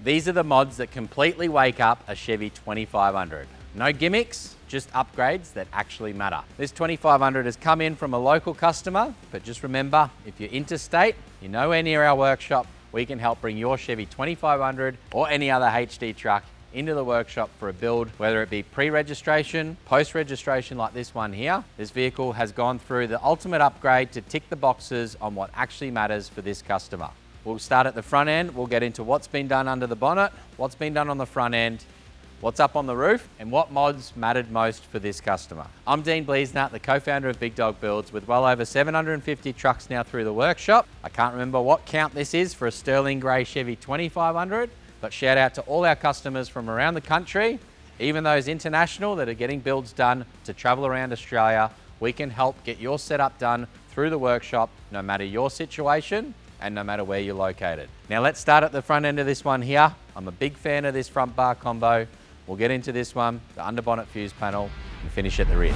These are the mods that completely wake up a Chevy 2500. No gimmicks, just upgrades that actually matter. This 2500 has come in from a local customer, but just remember, if you're interstate, you're nowhere near our workshop, we can help bring your Chevy 2500 or any other HD truck into the workshop for a build, whether it be pre-registration, post-registration like this one here. This vehicle has gone through the ultimate upgrade to tick the boxes on what actually matters for this customer. We'll start at the front end, we'll get into what's been done under the bonnet, what's been done on the front end, what's up on the roof, and what mods mattered most for this customer. I'm Dean Bleasnut, the co-founder of Big Dog Builds, with well over 750 trucks now through the workshop. I can't remember what count this is for a Sterling Grey Chevy 2500, but shout out to all our customers from around the country, even those international that are getting builds done to travel around Australia. We can help get your setup done through the workshop, no matter your situation and no matter where you're located. Now let's start at the front end of this one here. I'm a big fan of this front bar combo. We'll get into this one, the under bonnet fuse panel, and finish at the rear.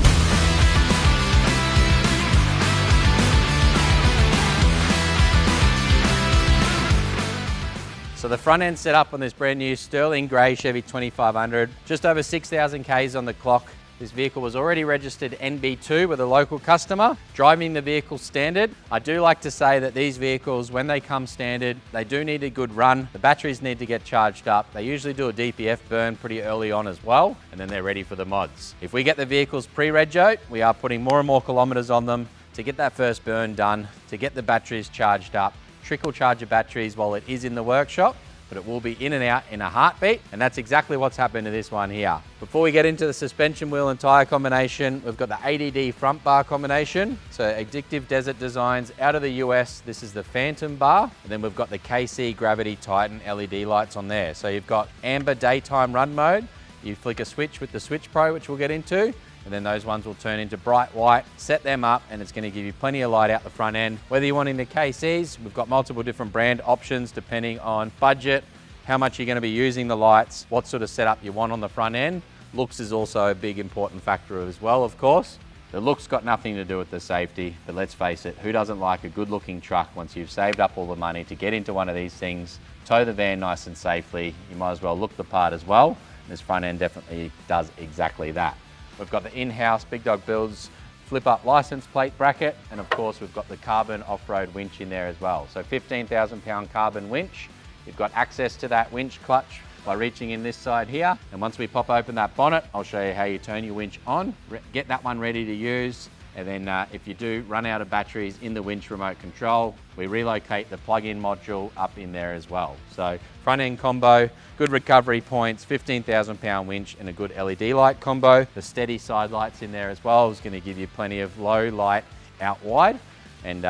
So the front end set up on this brand new Sterling Grey Chevy 2500, just over 6,000 Ks on the clock. This vehicle was already registered NB2 with a local customer, driving the vehicle standard. I do like to say that these vehicles, when they come standard, they do need a good run. The batteries need to get charged up. They usually do a DPF burn pretty early on as well, and then they're ready for the mods. If we get the vehicles pre-regoed, we are putting more and more kilometers on them to get that first burn done, to get the batteries charged up, trickle charge your batteries while it is in the workshop, but it will be in and out in a heartbeat, and that's exactly what's happened to this one here. Before we get into the suspension wheel and tyre combination, we've got the ADD front bar combination. So Addictive Desert Designs out of the US, this is the Phantom bar, and then we've got the KC Gravity Titan LED lights on there. So you've got amber daytime run mode, you flick a switch with the Switch Pro, which we'll get into, and then those ones will turn into bright white. Set them up and it's going to give you plenty of light out the front end. Whether you're wanting the KCs, we've got multiple different brand options depending on budget, how much you're going to be using the lights, what sort of setup you want on the front end. Looks is also a big important factor as well, of course. The look's got nothing to do with the safety, but let's face it, who doesn't like a good looking truck once you've saved up all the money to get into one of these things, tow the van nice and safely, you might as well look the part as well. This front end definitely does exactly that. We've got the in-house Big Dog Builds flip-up license plate bracket, and of course we've got the carbon off-road winch in there as well. So 15,000 pound carbon winch. You've got access to that winch clutch by reaching in this side here. And once we pop open that bonnet, I'll show you how you turn your winch on, get that one ready to use. And then if you do run out of batteries in the winch remote control, we relocate the plug-in module up in there as well. So front end combo, good recovery points, 15,000 pound winch and a good LED light combo. The steady side lights in there as well is going to give you plenty of low light out wide. And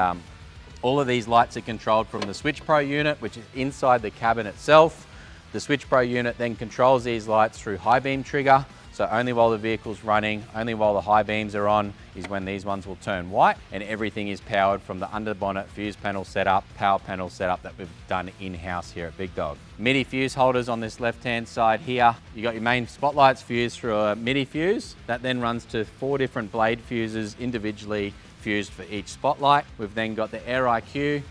all of these lights are controlled from the Switch Pro unit, which is inside the cabin itself. The Switch Pro unit then controls these lights through high beam trigger. So only while the vehicle's running, only while the high beams are on, is when these ones will turn white, and everything is powered from the under bonnet fuse panel setup, power panel setup that we've done in-house here at Big Dog. MIDI fuse holders on this left-hand side here. You got your main spotlights fused through a MIDI fuse. That then runs to 4 different blade fuses individually fused for each spotlight. We've then got the Air IQ,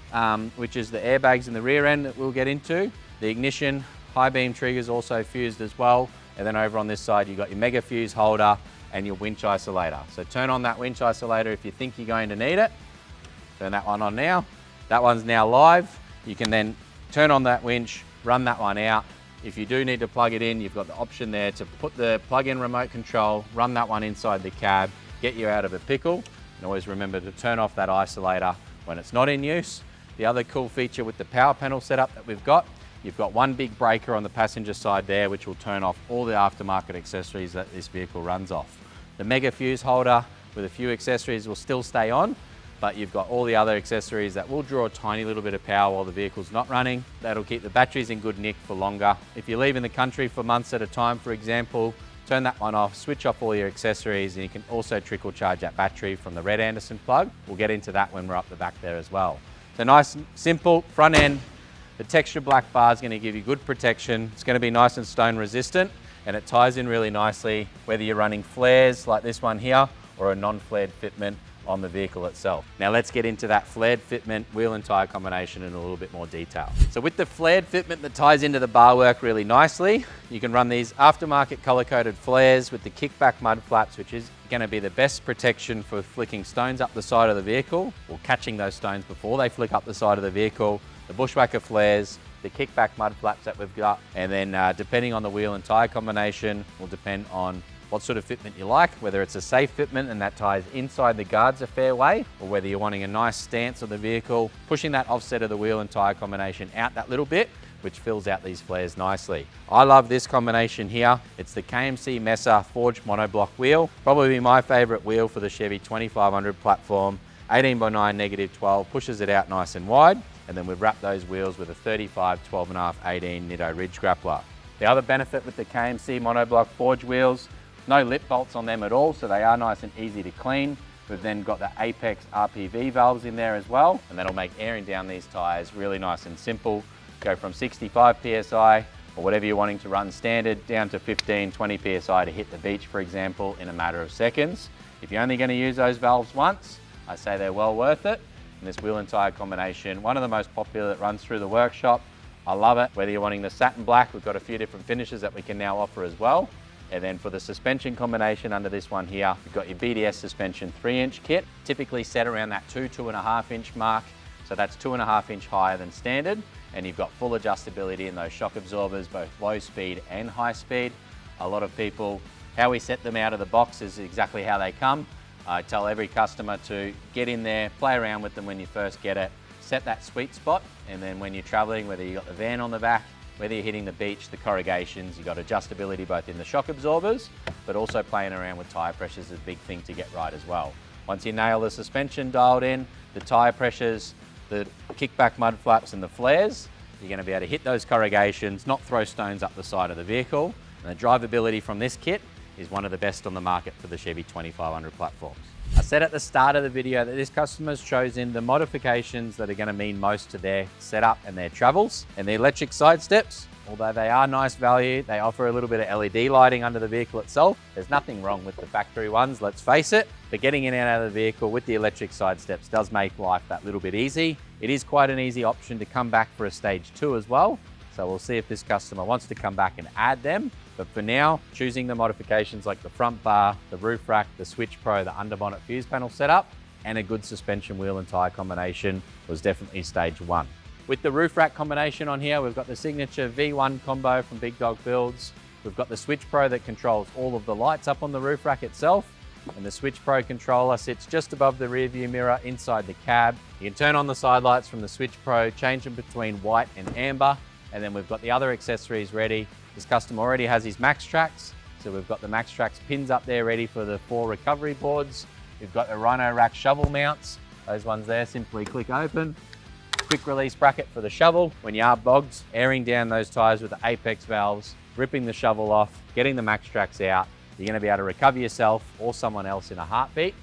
which is the airbags in the rear end that we'll get into. The ignition, high beam triggers also fused as well. And then over on this side, you've got your mega fuse holder and your winch isolator. So turn on that winch isolator if you think you're going to need it. Turn that one on now. That one's now live. You can then turn on that winch, run that one out. If you do need to plug it in, you've got the option there to put the plug-in remote control, run that one inside the cab, get you out of a pickle. And always remember to turn off that isolator when it's not in use. The other cool feature with the power panel setup that we've got, you've got one big breaker on the passenger side there, which will turn off all the aftermarket accessories that this vehicle runs off. The mega fuse holder with a few accessories will still stay on, but you've got all the other accessories that will draw a tiny little bit of power while the vehicle's not running. That'll keep the batteries in good nick for longer. If you're leaving the country for months at a time, for example, turn that one off, switch off all your accessories, and you can also trickle charge that battery from the red Anderson plug. We'll get into that when we're up the back there as well. So nice, simple front end. The texture black bar is going to give you good protection. It's going to be nice and stone resistant, and it ties in really nicely, whether you're running flares like this one here or a non-flared fitment on the vehicle itself. Now let's get into that flared fitment, wheel and tyre combination in a little bit more detail. So with the flared fitment that ties into the bar work really nicely, you can run these aftermarket color-coded flares with the kickback mud flaps, which is going to be the best protection for flicking stones up the side of the vehicle, or catching those stones before they flick up the side of the vehicle, the bushwhacker flares, the kickback mud flaps that we've got, and then depending on the wheel and tyre combination will depend on what sort of fitment you like, whether it's a safe fitment and that ties inside the guards a fair way, or whether you're wanting a nice stance of the vehicle, pushing that offset of the wheel and tyre combination out that little bit, which fills out these flares nicely. I love this combination here. It's the KMC Mesa forged monoblock wheel, probably my favorite wheel for the Chevy 2500 platform. 18x9 -12 pushes it out nice and wide, and then we've wrapped those wheels with a 35, 12.5, 18 Nitto Ridge grappler. The other benefit with the KMC monoblock forged wheels, no lip bolts on them at all, so they are nice and easy to clean. We've then got the Apex RPV valves in there as well, and that'll make airing down these tyres really nice and simple. Go from 65 PSI, or whatever you're wanting to run standard, down to 15, 20 PSI to hit the beach, for example, in a matter of seconds. If you're only going to use those valves once, I say they're well worth it. And this wheel and tyre combination, one of the most popular that runs through the workshop. I love it. Whether you're wanting the satin black, we've got a few different finishes that we can now offer as well. And then for the suspension combination under this one here, you've got your BDS suspension 3-inch kit, typically set around that 2.5 inch mark. So that's 2.5 inch higher than standard. And you've got full adjustability in those shock absorbers, both low speed and high speed. A lot of people, how we set them out of the box is exactly how they come. I tell every customer to get in there, play around with them when you first get it, set that sweet spot. And then when you're traveling, whether you've got the van on the back, whether you're hitting the beach, the corrugations, you've got adjustability both in the shock absorbers, but also playing around with tyre pressures is a big thing to get right as well. Once you nail the suspension dialed in, the tyre pressures, the kickback mud flaps and the flares, you're going to be able to hit those corrugations, not throw stones up the side of the vehicle. And the drivability from this kit is one of the best on the market for the Chevy 2500 platforms. I said at the start of the video that this customer's chosen the modifications that are going to mean most to their setup and their travels. And the electric side steps, although they are nice value, they offer a little bit of LED lighting under the vehicle itself. There's nothing wrong with the factory ones, let's face it. But getting in and out of the vehicle with the electric side steps does make life that little bit easy. It is quite an easy option to come back for a stage 2 as well. So we'll see if this customer wants to come back and add them. But for now, choosing the modifications like the front bar, the roof rack, the Switch Pro, the under-bonnet fuse panel setup, and a good suspension wheel and tyre combination was definitely stage 1. With the roof rack combination on here, we've got the signature V1 combo from Big Dog Builds. We've got the Switch Pro that controls all of the lights up on the roof rack itself. And the Switch Pro controller sits just above the rear view mirror inside the cab. You can turn on the side lights from the Switch Pro, change them between white and amber. And then we've got the other accessories ready. This customer already has his Max Tracks. So we've got the Max Tracks pins up there ready for the 4 recovery boards. We've got the Rhino Rack shovel mounts. Those ones there simply click open. Quick release bracket for the shovel. When you are bogged, airing down those tyres with the Apex valves, ripping the shovel off, getting the Max Tracks out. You're going to be able to recover yourself or someone else in a heartbeat.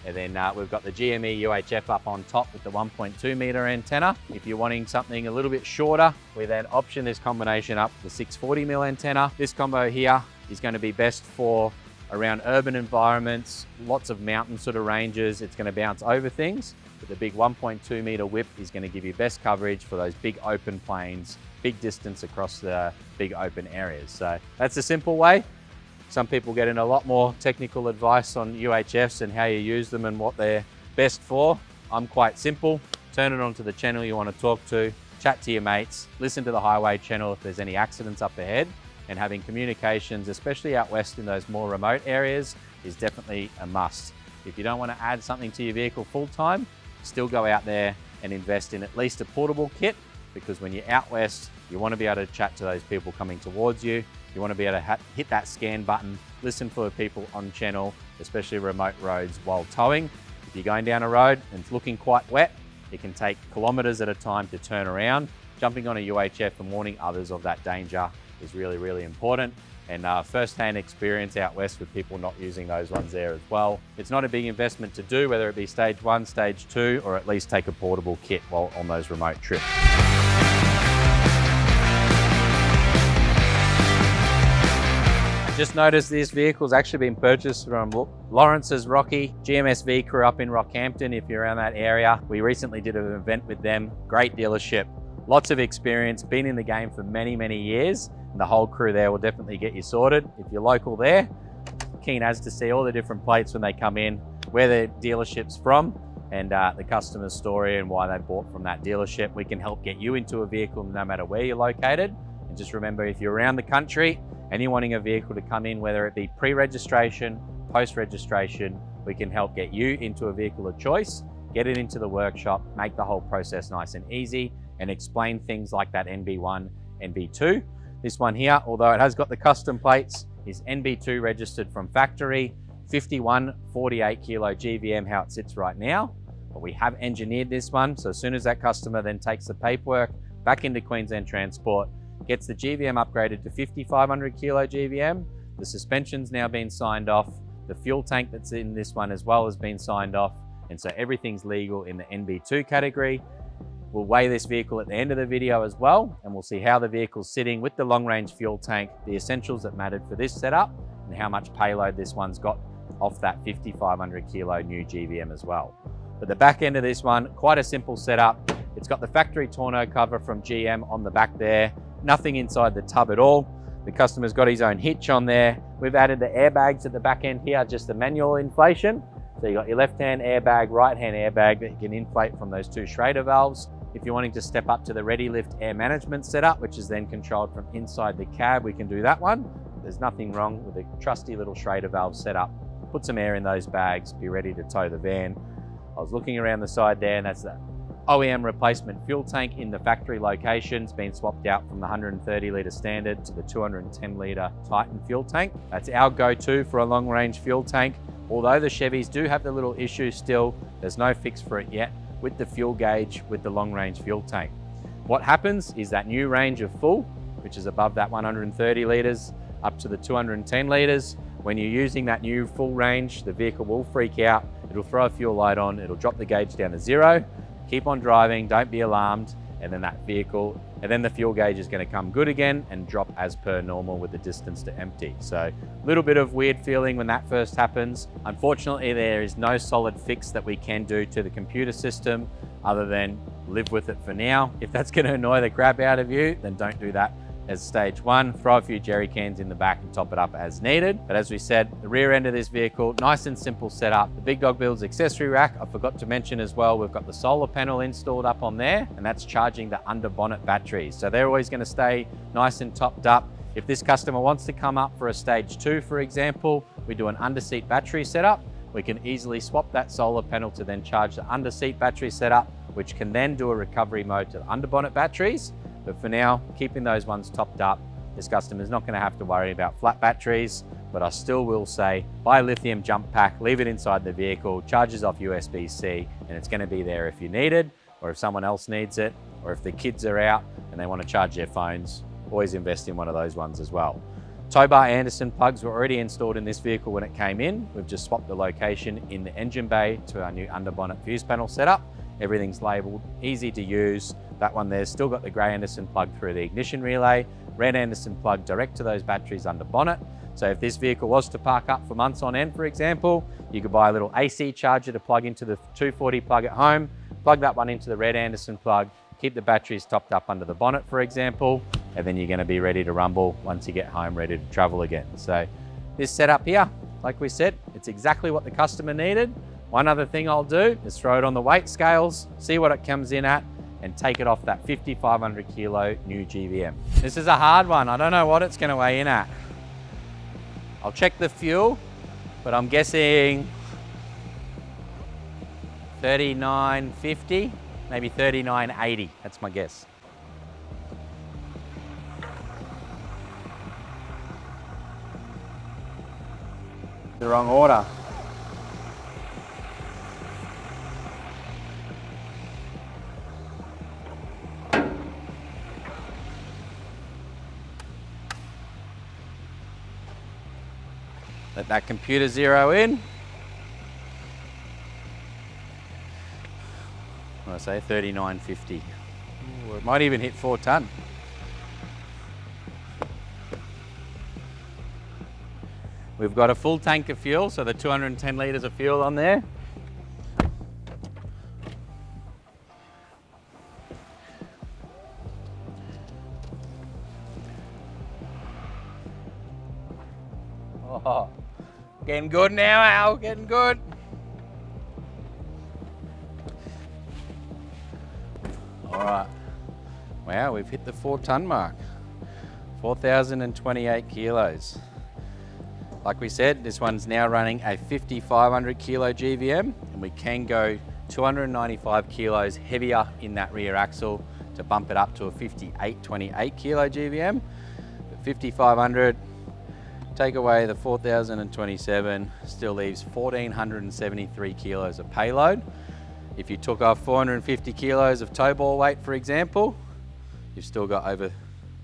And then we've got the GME UHF up on top with the 1.2 metre antenna. If you're wanting something a little bit shorter, we then option this combination up to the 640mm antenna. This combo here is going to be best for around urban environments, lots of mountain sort of ranges. It's going to bounce over things, but the big 1.2 metre whip is going to give you best coverage for those big open plains, big distance across the big open areas. So that's a simple way. Some people get in a lot more technical advice on UHFs and how you use them and what they're best for. I'm quite simple. Turn it onto the channel you want to talk to, chat to your mates, listen to the highway channel if there's any accidents up ahead, and having communications, especially out west in those more remote areas, is definitely a must. If you don't want to add something to your vehicle full time, still go out there and invest in at least a portable kit, because when you're out west, you want to be able to chat to those people coming towards you. You want to be able to hit that scan button, listen for people on channel, especially remote roads while towing. If you're going down a road and it's looking quite wet, it can take kilometres at a time to turn around. Jumping on a UHF and warning others of that danger is really, really important. And first-hand experience out west with people not using those ones there as well. It's not a big investment to do, whether it be stage 1, stage 2, or at least take a portable kit while on those remote trips. Just noticed this vehicle's actually been purchased from Lawrence's Rocky GMSV crew up in Rockhampton. If you're around that area, we recently did an event with them. Great dealership, lots of experience, been in the game for many, many years. And the whole crew there will definitely get you sorted. If you're local there, keen as to see all the different plates when they come in, where the dealership's from, and the customer's story and why they bought from that dealership. We can help get you into a vehicle no matter where you're located. And just remember, if you're around the country and you're wanting a vehicle to come in, whether it be pre-registration, post-registration, we can help get you into a vehicle of choice, get it into the workshop, make the whole process nice and easy, and explain things like that NB1, NB2. This one here, although it has got the custom plates, is NB2 registered from factory, 51 48 kilo GVM, how it sits right now. But we have engineered this one, so as soon as that customer then takes the paperwork back into Queensland Transport, gets the GVM upgraded to 5500 kilo GVM, the suspension's now been signed off, the fuel tank that's in this one as well has been signed off, and so everything's legal in the NB2 category. We'll weigh this vehicle at the end of the video as well, and we'll see how the vehicle's sitting with the long range fuel tank, the essentials that mattered for this setup, and how much payload this one's got off that 5500 kilo new GVM as well. But the back end of this one, quite a simple setup. It's got the factory tonneau cover from GM on the back there, nothing inside the tub at all. The customer's got his own hitch on there. We've added the airbags at the back end here, just the manual inflation. So you got your left-hand airbag, right-hand airbag that you can inflate from those two Schrader valves. If you're wanting to step up to the Ready Lift air management setup, which is then controlled from inside the cab, we can do that one. There's nothing wrong with a trusty little Schrader valve setup. Put some air in those bags, be ready to tow the van. I was looking around the side there, and that's the OEM replacement fuel tank in the factory location. It's been swapped out from the 130 litre standard to the 210 litre Titan fuel tank. That's our go-to for a long range fuel tank. Although the Chevys do have the little issue still, there's no fix for it yet with the fuel gauge with the long range fuel tank. What happens is that new range of full, which is above that 130 litres up to the 210 litres, when you're using that new full range, the vehicle will freak out. It'll throw a fuel light on, it'll drop the gauge down to 0. Keep on driving, don't be alarmed, and then the fuel gauge is going to come good again and drop as per normal with the distance to empty. So a little bit of weird feeling when that first happens. Unfortunately, there is no solid fix that we can do to the computer system other than live with it for now. If that's going to annoy the crap out of you, then don't do that as stage one. Throw a few jerry cans in the back and top it up as needed. But as we said, the rear end of this vehicle, nice and simple setup. The Big Dog Builds accessory rack, I forgot to mention as well, we've got the solar panel installed up on there, and that's charging the under-bonnet batteries. So they're always going to stay nice and topped up. If this customer wants to come up for a stage 2, for example, we do an under-seat battery setup. We can easily swap that solar panel to then charge the under-seat battery setup, which can then do a recovery mode to the under-bonnet batteries. But for now, keeping those ones topped up, this customer's not going to have to worry about flat batteries, but I still will say buy a lithium jump pack, leave it inside the vehicle, charges off USB-C, and it's going to be there if you need it, or if someone else needs it, or if the kids are out and they want to charge their phones, always invest in one of those ones as well. Tow bar Anderson plugs were already installed in this vehicle when it came in. We've just swapped the location in the engine bay to our new under-bonnet fuse panel setup. Everything's labelled, easy to use. That one there's still got the grey Anderson plug through the ignition relay, red Anderson plug direct to those batteries under bonnet. So if this vehicle was to park up for months on end, for example, you could buy a little AC charger to plug into the 240 plug at home, plug that one into the red Anderson plug, keep the batteries topped up under the bonnet, for example, and then you're going to be ready to rumble once you get home, ready to travel again. So this setup here, like we said, it's exactly what the customer needed. One other thing I'll do is throw it on the weight scales, see what it comes in at, and take it off that 5,500 kilo new GVM. This is a hard one. I don't know what it's going to weigh in at. I'll check the fuel, but I'm guessing 39.50, maybe 39.80. That's my guess. The wrong order. Let that computer zero in. What did I say? 39.50. It might even hit 4 ton. We've got a full tank of fuel, so the 210 litres of fuel on there. Oh, getting good now, Al, getting good. All right, wow, we've hit the 4-ton mark, 4,028 kilos. Like we said, this one's now running a 5,500 kilo GVM, and we can go 295 kilos heavier in that rear axle to bump it up to a 5,828 kilo GVM. But 5,500, take away the 4,027, still leaves 1,473 kilos of payload. If you took off 450 kilos of tow ball weight, for example, you've still got over,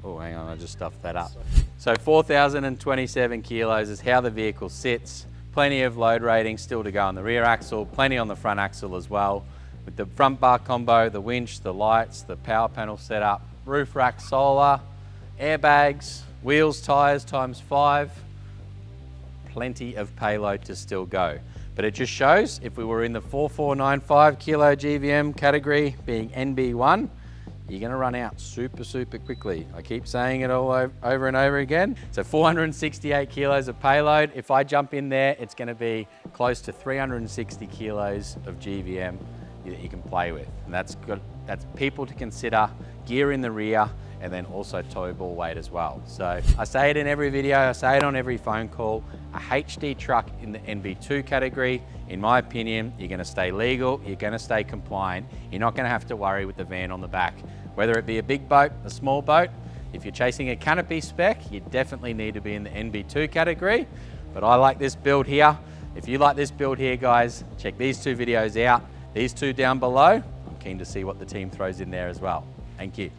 oh, hang on, I just stuffed that up. So 4,027 kilos is how the vehicle sits. Plenty of load rating still to go on the rear axle, plenty on the front axle as well. With the front bar combo, the winch, the lights, the power panel setup, roof rack, solar, airbags, wheels, tyres ×5, plenty of payload to still go. But it just shows if we were in the 4,495 kilo GVM category being NB1, you're gonna run out super quickly. I keep saying it all over and over again. So 468 kilos of payload. If I jump in there, it's gonna be close to 360 kilos of GVM that you can play with. And that's people to consider, gear in the rear, and then also tow ball weight as well. So I say it in every video, I say it on every phone call, a HD truck in the NB2 category, in my opinion, you're gonna stay legal, you're gonna stay compliant, you're not gonna have to worry with the van on the back. Whether it be a big boat, a small boat, if you're chasing a canopy spec, you definitely need to be in the NB2 category. But I like this build here. If you like this build here, guys, check these 2 videos out. These 2 down below. I'm keen to see what the team throws in there as well. Thank you.